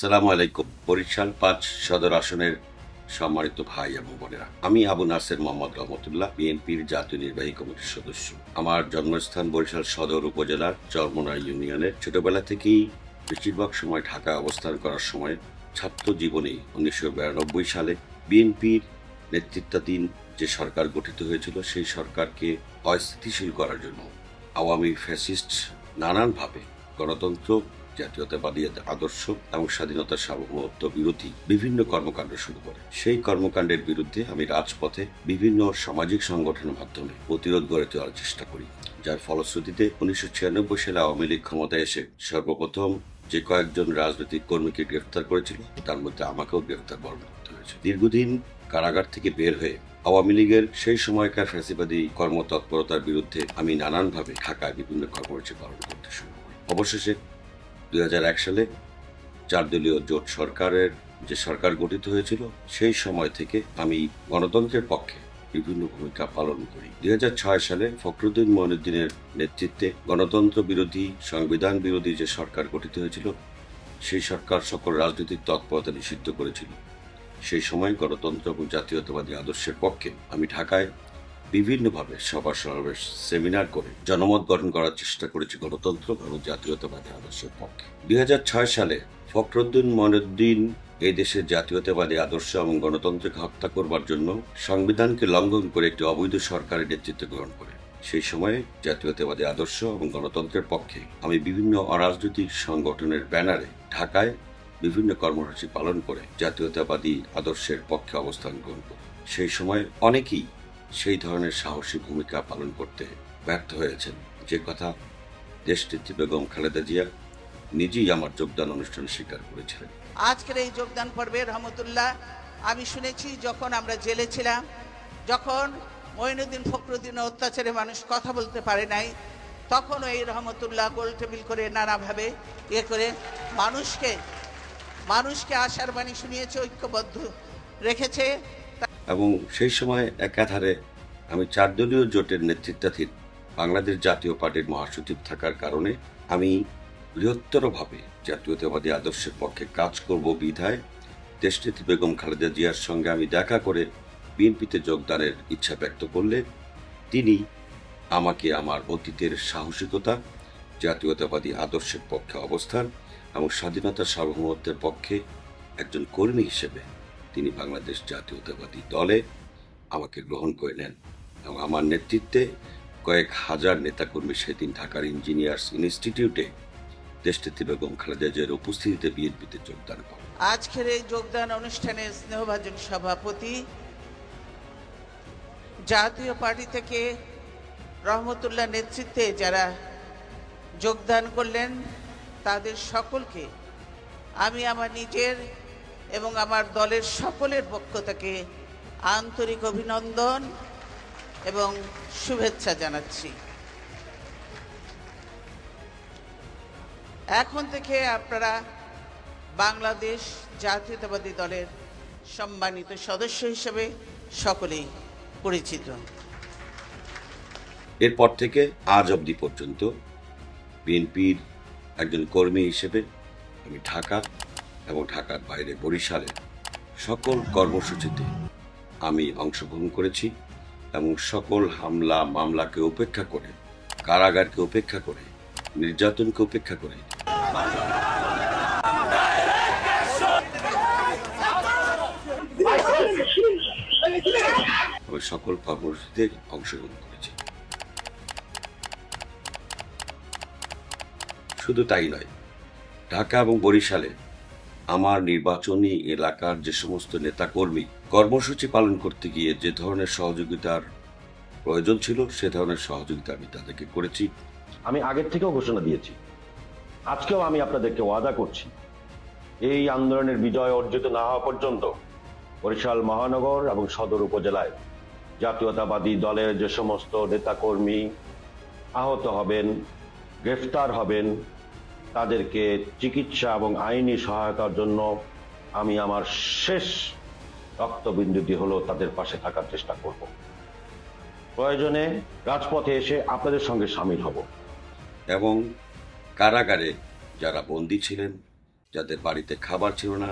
আসসালামু আলাইকুম। বরিশাল ৫ সদর আসনের সম্মানিত ভাই এবং বোনেরা, আমি আবু নাসের মোহাম্মদ রহমতুল্লাহ, বিএনপির জাতীয় নির্বাহী কমিটির সদস্য। আমার জন্মস্থান বরিশাল সদর উপজেলার চরমোনা ইউনিয়নের। ছোটবেলা থেকেই বেশিরভাগ সময় ঢাকায় অবস্থান করার সময় ছাত্র জীবনে ১৯৯২ সালে বিএনপির নেতৃত্বাধীন যে সরকার গঠিত হয়েছিল, সেই সরকারকে অস্থিতিশীল করার জন্য আওয়ামী ফ্যাসিস্ট নানানভাবে গণতন্ত্র, জাতীয়তাবাদী আদর্শ এবং স্বাধীনতার সার্বভৌমত্ব বিরোধী বিভিন্ন কর্মকাণ্ড শুরু করে। সেই কর্মকাণ্ডের বিরুদ্ধে আমি রাজপথে বিভিন্ন সামাজিক সংগঠনের মাধ্যমে প্রতিরোধ গড়ে তোলার চেষ্টা করি, যার ফলশ্রুতিতে ১৯৯৬ সালে আওয়ামী লীগ ক্ষমতায় এসে সর্বপ্রথম যে কয়েকজন রাজনৈতিক কর্মীকে গ্রেফতার করেছিল, তার মধ্যে আমাকেও গ্রেফতার বরণ করতে হয়েছে। দীর্ঘদিন কারাগার থেকে বের হয়ে আওয়ামী লীগের সেই সময়কার ফ্যাসিবাদী কর্মতৎপরতার বিরুদ্ধে আমি নানানভাবে ঢাকায় বিভিন্ন কর্মসূচি পালন করতে শুরু করি। অবশেষে ২০০১ সালে ৪ দলীয় জোট সরকারের যে সরকার গঠিত হয়েছিল, সেই সময় থেকে আমি গণতন্ত্রের পক্ষে বিভিন্ন ভূমিকা পালন করি। ২০০৬ সালে ফখরুদ্দিন মঈনুদ্দিনের নেতৃত্বে গণতন্ত্র বিরোধী, সংবিধান বিরোধী যে সরকার গঠিত হয়েছিল, সেই সরকার সকল রাজনৈতিক তৎপরতা নিষিদ্ধ করেছিল। সেই সময় গণতন্ত্র এবং জাতীয়তাবাদী আদর্শের পক্ষে আমি ঢাকায় বিভিন্নভাবে সভা সমাবেশ, সেমিনার করে জনমত গঠন করার চেষ্টা করেছি গণতন্ত্র এবং জাতীয়তাবাদী আদর্শের পক্ষে। ২০০৬ সালে ফখরুদ্দিন মঈনুদ্দিন এই দেশের জাতীয়তাবাদী আদর্শ এবং গণতন্ত্রকে হত্যা করবার জন্য সংবিধানকে লঙ্ঘন করে একটি অবৈধ সরকারের নেতৃত্ব গ্রহণ করে। সেই সময়ে জাতীয়তাবাদী আদর্শ এবং গণতন্ত্রের পক্ষে আমি বিভিন্ন অরাজনৈতিক সংগঠনের ব্যানারে ঢাকায় বিভিন্ন কর্মসূচি পালন করে জাতীয়তাবাদী আদর্শের পক্ষে অবস্থান গ্রহণ করি। সেই সময় অনেকেই সেই ধরনের সাহসী ভূমিকা পালন করতে ব্যর্থ হয়েছেন, যে কথা দেশনেত্রী বেগম খালেদা জিয়া নিজেই আমার যোগদান অনুষ্ঠানে স্বীকার করেছিলেন। আজকের এই যোগদান পর্বে রহমতুল্লাহ, আমি শুনেছি যখন আমরা জেলে ছিলাম, যখন মঈনুদ্দিন ফখরুদ্দিনের অত্যাচারে মানুষ কথা বলতে পারে নাই, তখন এই রহমতুল্লাহ গোল টেবিল করে নানাভাবে করে মানুষকে আশার বাণী শুনিয়েছে, ঐক্যবদ্ধ রেখেছে। এবং সেই সময় একাধারে আমি ৪ দলীয় জোটের নেতৃত্বাধীন বাংলাদেশ জাতীয় পার্টির মহাসচিব থাকার কারণে আমি বৃহত্তরভাবে জাতীয়তাবাদী আদর্শের পক্ষে কাজ করব বিধায় দেশনেত্রী বেগম খালেদা জিয়ার সঙ্গে আমি দেখা করে বিএনপিতে যোগদানের ইচ্ছা ব্যক্ত করলে তিনি আমাকে আমার অতীতের সাহসিকতা, জাতীয়তাবাদী আদর্শের পক্ষে অবস্থান এবং স্বাধীনতার সার্বভৌমত্বের পক্ষে একজন কর্মী হিসেবে তিনি বাংলাদেশ জাতীয়তাবাদী দলে আমাকে গ্রহণ করে নেন এবং আমার নেতৃত্বে কয়েক হাজার নেতাকর্মী সেদিন ঢাকার ইঞ্জিনিয়ার্স ইনস্টিটিউটে দেশনেত্রী বেগম খালেদা জিয়ার উপস্থিতিতে বিএনপিতে যোগদান করে। আজকের এই যোগদান অনুষ্ঠানে স্নেহভাজন সভাপতি, জাতীয় পার্টি থেকে রহমতুল্লাহ নেতৃত্বে যারা যোগদান করলেন, তাদের সকলকে আমি আমার নিজের এবং আমার দলের সকলের পক্ষ থেকে আন্তরিক অভিনন্দন এবং শুভেচ্ছা জানাচ্ছি। এখন থেকে আপনারা বাংলাদেশ জাতীয়তাবাদী দলের সম্মানিত সদস্য হিসেবে সকলেই পরিচিত। এরপর থেকে আজ অবধি পর্যন্ত বিএনপির একজন কর্মী হিসেবে আমি ঢাকা এবং ঢাকার বাইরে বরিশালের সকল কর্মসূচিতে আমি অংশগ্রহণ করেছি এবং সকল হামলা মামলাকে উপেক্ষা করে, কারাগারকে উপেক্ষা করে, নির্যাতনকে উপেক্ষা করে আমি সকল কর্মসূচিতে অংশগ্রহণ করেছি। শুধু তাই নয়, ঢাকা এবং বরিশালে আমার নির্বাচনী এলাকার যে সমস্ত নেতাকর্মী কর্মসূচি পালন করতে গিয়ে যে ধরনের সহযোগিতার প্রয়োজন ছিল, সে ধরনের সহযোগিতা আমি তাদেরকে করেছি। আমি আগের থেকেও ঘোষণা দিয়েছি, আজকেও আমি আপনাদেরকে ওয়াদা করছি, এই আন্দোলনের বিজয় অর্জিত না হওয়া পর্যন্ত বরিশাল মহানগর এবং সদর উপজেলায় জাতীয়তাবাদী দলের যে সমস্ত নেতাকর্মী আহত হবেন, গ্রেফতার হবেন, তাদেরকে চিকিৎসা এবং আইনি সহায়তার জন্য আমি আমার শেষ রক্তবিন্দু দিয়ে হলেও তাদের পাশে থাকার চেষ্টা করব। প্রয়োজনে রাজপথে এসে আপনাদের সঙ্গে সামিল হব। এবং কারাগারে যারা বন্দী ছিলেন যাদের বাড়িতে খাবার ছিল না,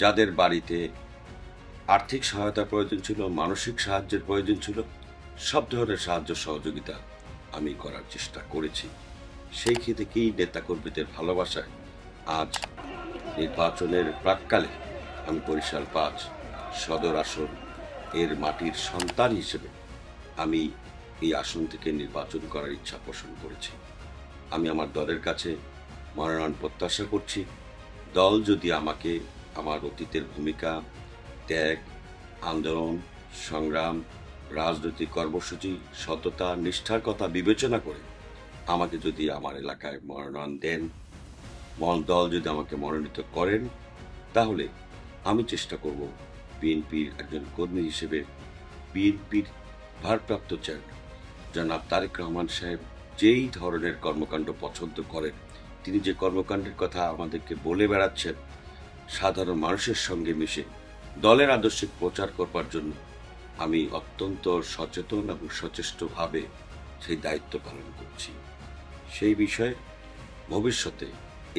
যাদের বাড়িতে আর্থিক সহায়তার প্রয়োজন ছিল, মানসিক সাহায্যের প্রয়োজন ছিল, সব ধরনের সাহায্য সহযোগিতা আমি করার চেষ্টা করেছি। সেই থেকেই নেতাকর্মীদের ভালোবাসায় আজ নির্বাচনের প্রাক্কালে আমি বরিশাল ৫ সদর আসন এর মাটির সন্তান হিসেবে আমি এই আসন থেকে নির্বাচন করার ইচ্ছা পোষণ করেছি। আমি আমার দলের কাছে মনোনয়ন প্রত্যাশা করছি। দল যদি আমাকে আমার অতীতের ভূমিকা, ত্যাগ, আন্দোলন, সংগ্রাম, রাজনৈতিক কর্মসূচি, সততা, নিষ্ঠার কথা বিবেচনা করে আমাকে যদি আমার এলাকায় মনোনয়ন দেন, দল যদি আমাকে মনোনীত করেন, তাহলে আমি চেষ্টা করব বিএনপির একজন কর্মী হিসেবে বিএনপির ভারপ্রাপ্ত চেয়ারম্যান জনাব তারেক রহমান সাহেব যেই ধরনের কর্মকাণ্ড পছন্দ করেন, তিনি যে কর্মকাণ্ডের কথা আমাদেরকে বলে বেড়াচ্ছেন, সাধারণ মানুষের সঙ্গে মিশে দলের আদর্শ প্রচার করবার জন্য আমি অত্যন্ত সচেতন এবং সচেষ্টভাবে সেই দায়িত্ব পালন করছি। সেই বিষয়ে ভবিষ্যতে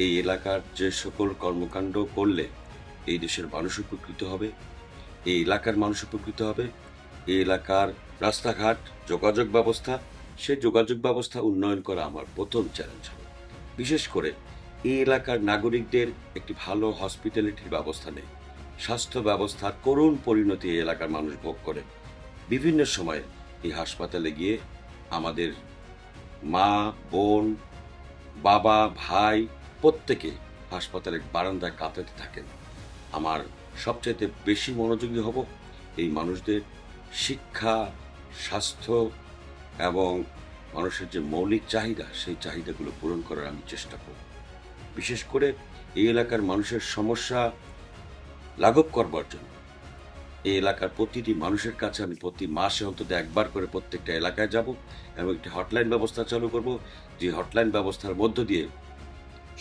এই এলাকার যে সকল কর্মকাণ্ড করলে এই দেশের মানুষ উপকৃত হবে, এই এলাকার মানুষ উপকৃত হবে, এই এলাকার রাস্তাঘাট, যোগাযোগ ব্যবস্থা, সেই যোগাযোগ ব্যবস্থা উন্নয়ন করা আমার প্রথম চ্যালেঞ্জ হবে। বিশেষ করে এই এলাকার নাগরিকদের একটি ভালো হসপিটালিটির ব্যবস্থা নেই। স্বাস্থ্য ব্যবস্থার করুণ পরিণতি এই এলাকার মানুষ ভোগ করে। বিভিন্ন সময়ে এই হাসপাতালে গিয়ে আমাদের মা, বোন, বাবা, ভাই প্রত্যেকে হাসপাতালের বারান্দায় কাঁপাতে থাকেন। আমার সবচাইতে বেশি মনোযোগী হব এই মানুষদের শিক্ষা, স্বাস্থ্য এবং মানুষের যে মৌলিক চাহিদা, সেই চাহিদাগুলো পূরণ করার আমি চেষ্টা করব। বিশেষ করে এই এলাকার মানুষের সমস্যা লাঘব করবার জন্য এই এলাকার প্রতিটি মানুষের কাছে আমি প্রতি মাসে অন্তত একবার করে প্রত্যেকটা এলাকায় যাব এবং একটি হটলাইন ব্যবস্থা চালু করব, যে হটলাইন ব্যবস্থার মধ্য দিয়ে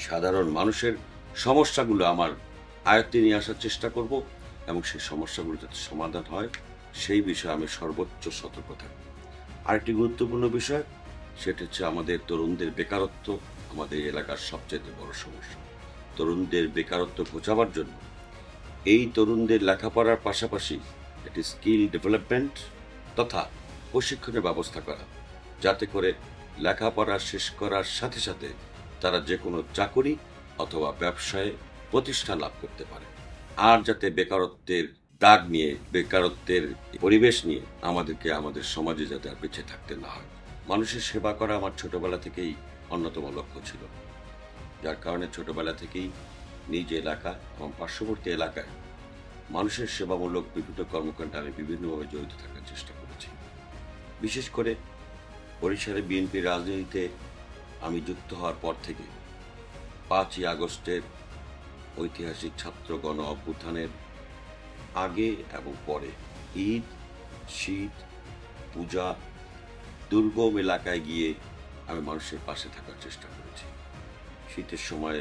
সাধারণ মানুষের সমস্যাগুলো আমার আয়ত্তে নিয়ে আসার চেষ্টা করব এবং সেই সমস্যাগুলো যাতে সমাধান হয় সেই বিষয়ে আমি সর্বোচ্চ সতর্ক থাকব। আরেকটি গুরুত্বপূর্ণ বিষয়, সেটা হচ্ছে আমাদের তরুণদের বেকারত্ব আমাদের এলাকার সবচেয়ে বড় সমস্যা। তরুণদের বেকারত্ব ঘোচাবার জন্য এই তরুণদের লেখাপড়ার পাশাপাশি একটি স্কিল ডেভেলপমেন্ট তথা প্রশিক্ষণের ব্যবস্থা করা, যাতে করে লেখাপড়া শেষ করার সাথে সাথে তারা যে কোনো চাকরি অথবা ব্যবসায় প্রতিষ্ঠান লাভ করতে পারে। আর যাতে বেকারত্বের দাগ নিয়ে, বেকারত্বের পরিবেশ নিয়ে আমাদেরকে আমাদের সমাজে যাতে আর বেঁচে থাকতে না হয়। মানুষের সেবা করা আমার ছোটবেলা থেকেই অন্যতম লক্ষ্য ছিল, যার কারণে ছোটবেলা থেকেই নিজ এলাকা এবং পার্শ্ববর্তী এলাকায় মানুষের সেবামূলক বিভিন্ন কর্মকাণ্ডে আমি বিভিন্নভাবে জড়িত থাকার চেষ্টা করেছি। বিশেষ করে বরিশালে বিএনপির রাজনীতিতে আমি যুক্ত হওয়ার পর থেকে ৫ই আগস্টের ঐতিহাসিক ছাত্র গণ অভ্যুত্থানের আগে এবং পরে ঈদ, শীত, পূজা, দুর্গম এলাকায় গিয়ে আমি মানুষের পাশে থাকার চেষ্টা করেছি। শীতের সময়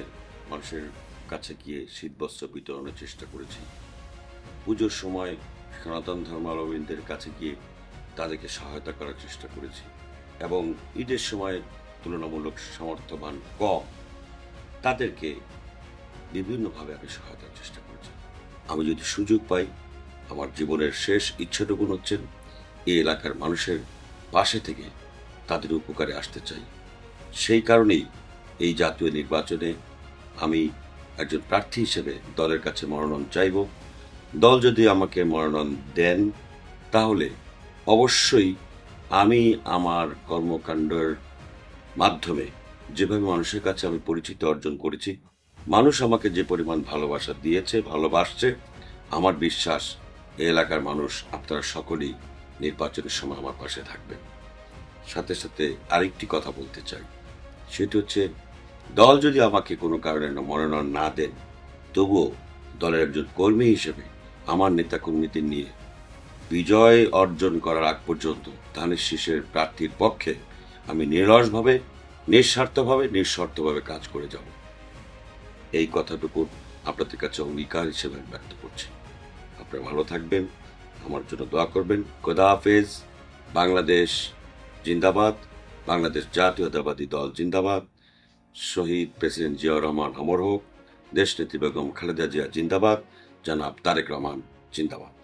মানুষের কাছে গিয়ে শীতবস্ত্র বিতরণের চেষ্টা করেছি। পুজোর সময় সনাতন ধর্মাবলম্বীদের কাছে গিয়ে তাদেরকে সহায়তা করার চেষ্টা করেছি এবং ঈদের সময় তুলনামূলক সামর্থ্যবান কম তাদেরকে বিভিন্নভাবে আমি সহায়তার চেষ্টা করেছি। আমি যদি সুযোগ পাই, আমার জীবনের শেষ ইচ্ছাটুকুন হচ্ছেন এই এলাকার মানুষের পাশে থেকে তাদের উপকারে আসতে চাই। সেই কারণেই এই জাতীয় নির্বাচনে আমি একজন প্রার্থী হিসেবে দলের কাছে মনোনয়ন চাইব। দল যদি আমাকে মনোনয়ন দেন, তাহলে অবশ্যই আমি আমার কর্মকাণ্ডের মাধ্যমে যেভাবে মানুষের কাছে আমি পরিচিতি অর্জন করেছি, মানুষ আমাকে যে পরিমাণ ভালোবাসা দিয়েছে, ভালোবাসছে, আমার বিশ্বাস এই এলাকার মানুষ আপনারা সকলেই নির্বাচনের সময় আমার পাশে থাকবেন। সাথে সাথে আরেকটি কথা বলতে চাই, সেটি হচ্ছে দল যদি আমাকে কোনো কারণে মনোনয়ন না দেন, তবুও দলের একজন কর্মী হিসেবে আমার নেতাকর্মীদের নিয়ে বিজয় অর্জন করার আগ পর্যন্ত ধানের শীষের প্রার্থীর পক্ষে আমি নিরলসভাবে, নিঃস্বার্থভাবে কাজ করে যাব। এই কথাটুকু আপনাদের কাছে অঙ্গীকার হিসেবে ব্যক্ত করছি। আপনারা ভালো থাকবেন, আমার জন্য দোয়া করবেন। খোদা হাফেজ। বাংলাদেশ জিন্দাবাদ। বাংলাদেশ জাতীয়তাবাদী দল জিন্দাবাদ। শহীদ প্রেসিডেন্ট জিয়াউর রহমান অমর হোক। দেশনেত্রী বেগম খালেদা জিয়া জিন্দাবাদ, জনাব তারেক রহমান জিন্দাবাদ।